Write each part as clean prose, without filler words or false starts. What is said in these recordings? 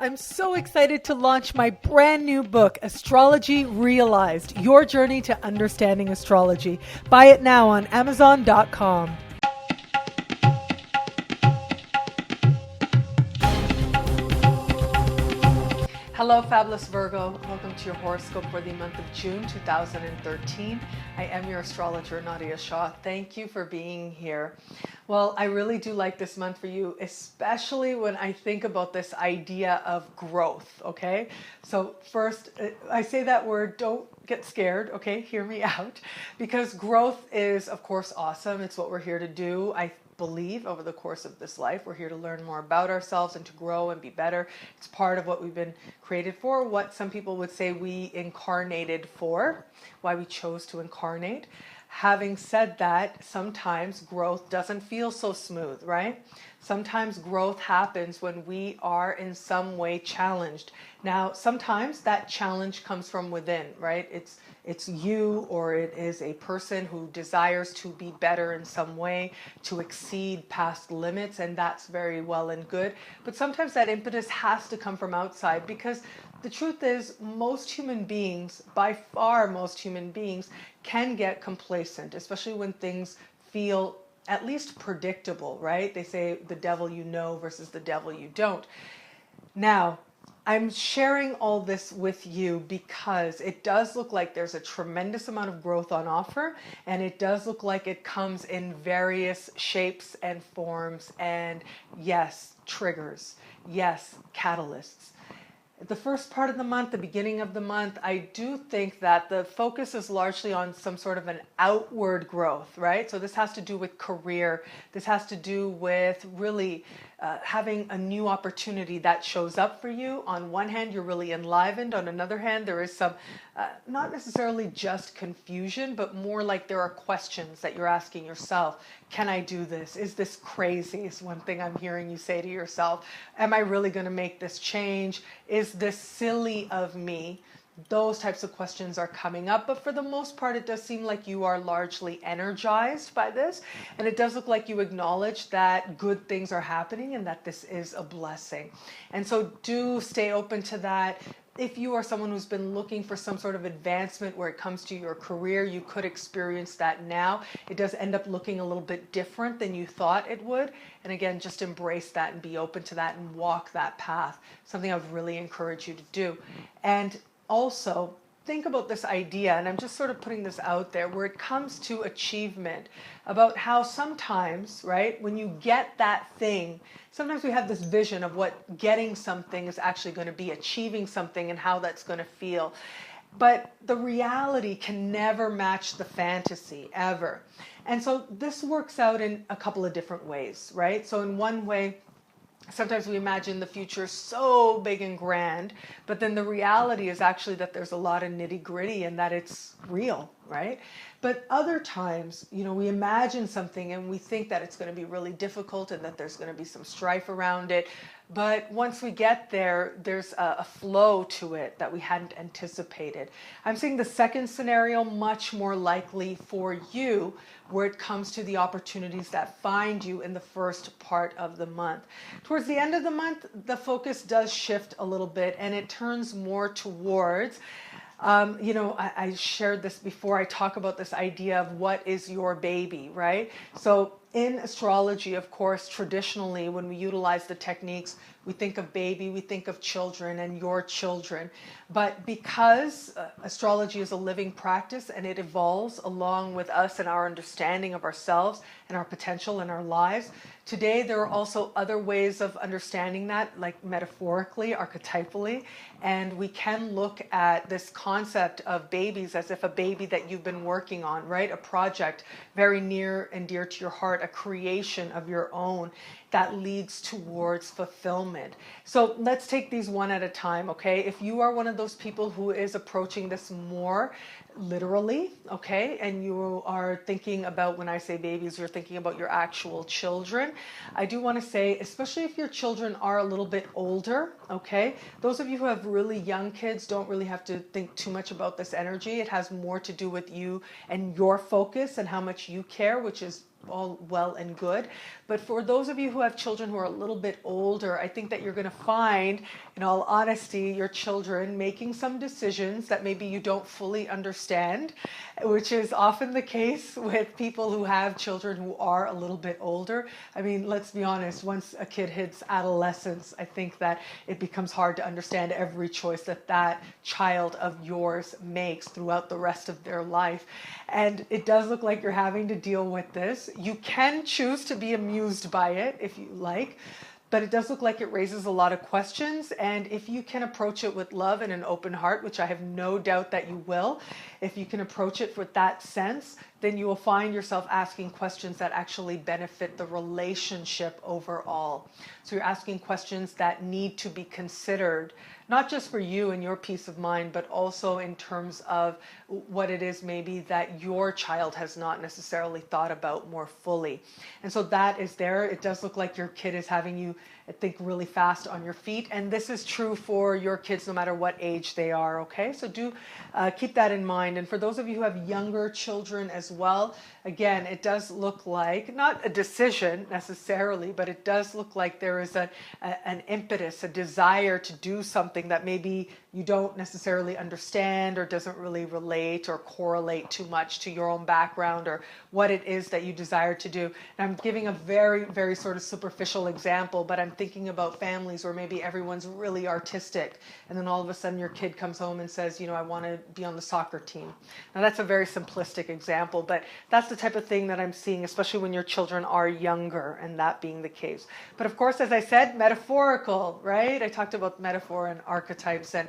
I'm so excited to launch my brand new book, Astrology Realized, Your Journey to Understanding Astrology. Buy it now on Amazon.com. Hello, fabulous Virgo. Welcome to your horoscope for the month of June 2013. I am your astrologer, Nadiya Shah. Thank you for being here. Well, I really do like this month for you, especially when I think about this idea of growth, okay? So first, I say that word, don't get scared, okay? Hear me out. Because growth is, of course, awesome. It's what we're here to do. I believe over the course of this life we're here to learn more about ourselves and to grow and be better. It's part of what we've been created for, what some people would say we incarnated for, why we chose to incarnate. Having said that, sometimes growth doesn't feel so smooth, right? Sometimes growth happens when we are in some way challenged. Now, sometimes that challenge comes from within, right? It's you, or it is a person who desires to be better in some way, to exceed past limits, and that's very well and good. But sometimes that impetus has to come from outside, because the truth is most human beings, by far most human beings, can get complacent, especially when things feel at least predictable, right? They say the devil you know versus the devil you don't. Now, I'm sharing all this with you because it does look like there's a tremendous amount of growth on offer, and it does look like it comes in various shapes and forms, and yes, triggers, yes, catalysts. The first part of the month, the beginning of the month, I do think that the focus is largely on some sort of an outward growth, right? So this has to do with career. This has to do with really having a new opportunity that shows up for you. On one hand, you're really enlivened. On another hand, there is some, not necessarily just confusion, but more like there are questions that you're asking yourself. Can I do this? Is this crazy? Is one thing I'm hearing you say to yourself. Am I really going to make this change? Is this silly of me? Those types of questions are coming up, but for the most part, it does seem like you are largely energized by this, and it does look like you acknowledge that good things are happening and that this is a blessing. And so do stay open to that. If you are someone who's been looking for some sort of advancement where it comes to your career, you could experience that now. It does end up looking a little bit different than you thought it would. And again, just embrace that and be open to that and walk that path. Something I would really encourage you to do. And also, think about this idea, and I'm just sort of putting this out there, where it comes to achievement, about how sometimes, right, when you get that thing, sometimes we have this vision of what getting something is actually going to be, achieving something, and how that's going to feel. But the reality can never match the fantasy, ever. And so this works out in a couple of different ways, right? So in one way, sometimes we imagine the future so big and grand, but then the reality is actually that there's a lot of nitty gritty and that it's real, right? But other times, we imagine something and we think that it's going to be really difficult and that there's going to be some strife around it. But once we get there, there's a flow to it that we hadn't anticipated. I'm seeing the second scenario much more likely for you, where it comes to the opportunities that find you in the first part of the month. Towards the end of the month, the focus does shift a little bit, and it turns more towards I shared this before. I talk about this idea of what is your baby, right? So in astrology, of course, traditionally, when we utilize the techniques, we think of baby, we think of children and your children. But because astrology is a living practice and it evolves along with us and our understanding of ourselves and our potential in our lives, today there are also other ways of understanding that, like metaphorically, archetypally, and we can look at this concept of babies as if a baby that you've been working on, right? A project very near and dear to your heart, a creation of your own that leads towards fulfillment. So let's take these one at a time, okay? If you are one of those people who is approaching this more literally, okay, and you are thinking about, when I say babies, you're thinking about your actual children, I do want to say, especially if your children are a little bit older, okay, those of you who have really young kids don't really have to think too much about this energy. It has more to do with you and your focus and how much you care, which is all well and good. But for those of you who have children who are a little bit older, I think that you're going to find, in all honesty, your children making some decisions that maybe you don't fully understand, which is often the case with people who have children who are a little bit older. I mean, let's be honest, once a kid hits adolescence, I think that it becomes hard to understand every choice that that child of yours makes throughout the rest of their life. And it does look like you're having to deal with this. You can choose to be amused by it if you like, but it does look like it raises a lot of questions. And if you can approach it with love and an open heart, which I have no doubt that you will, if you can approach it with that sense, then you will find yourself asking questions that actually benefit the relationship overall. So you're asking questions that need to be considered, not just for you and your peace of mind, but also in terms of what it is maybe that your child has not necessarily thought about more fully. And so that is there. It does look like your kid is having you think really fast on your feet. And this is true for your kids no matter what age they are, okay? So do keep that in mind. And for those of you who have younger children as well, again, it does look like, not a decision necessarily, but it does look like there is an impetus, a desire to do something that maybe you don't necessarily understand or doesn't really relate or correlate too much to your own background or what it is that you desire to do. And I'm giving a very, very sort of superficial example, but I'm thinking about families where maybe everyone's really artistic and then all of a sudden your kid comes home and says, you know, I want to be on the soccer team. Now that's a very simplistic example, but that's the type of thing that I'm seeing, especially when your children are younger, and that being the case. But of course, as I said, metaphorical, right? I talked about metaphor and archetypes, and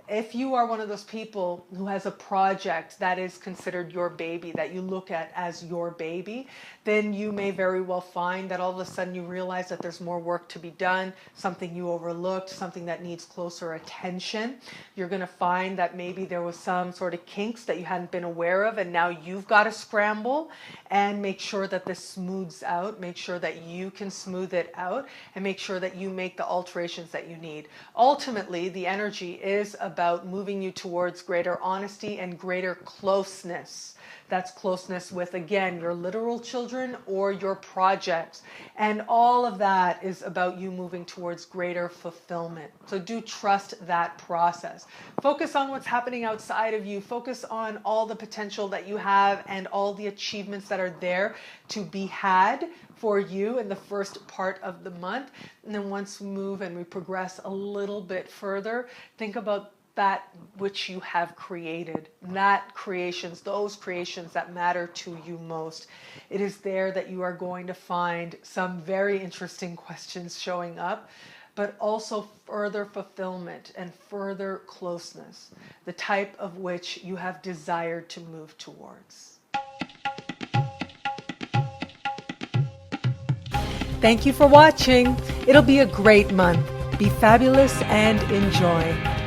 if you are one of those people who has a project that is considered your baby, that you look at as your baby, then you may very well find that all of a sudden you realize that there's more work to be done, something you overlooked, something that needs closer attention. You're going to find that maybe there was some sort of kinks that you hadn't been aware of, and now you've got to scramble and make sure that this smooths out, make sure that you can smooth it out, and make sure that you make the alterations that you need. Ultimately, the energy is about moving you towards greater honesty and greater closeness. That's closeness with, again, your literal children or your projects. And all of that is about you moving towards greater fulfillment. So do trust that process. Focus on what's happening outside of you. Focus on all the potential that you have and all the achievements that are there to be had for you in the first part of the month. And then once we move and we progress a little bit further, think about that which you have created, those creations that matter to you most. It is there that you are going to find some very interesting questions showing up, but also further fulfillment and further closeness, the type of which you have desired to move towards. Thank you for watching. It'll be a great month. Be fabulous and enjoy.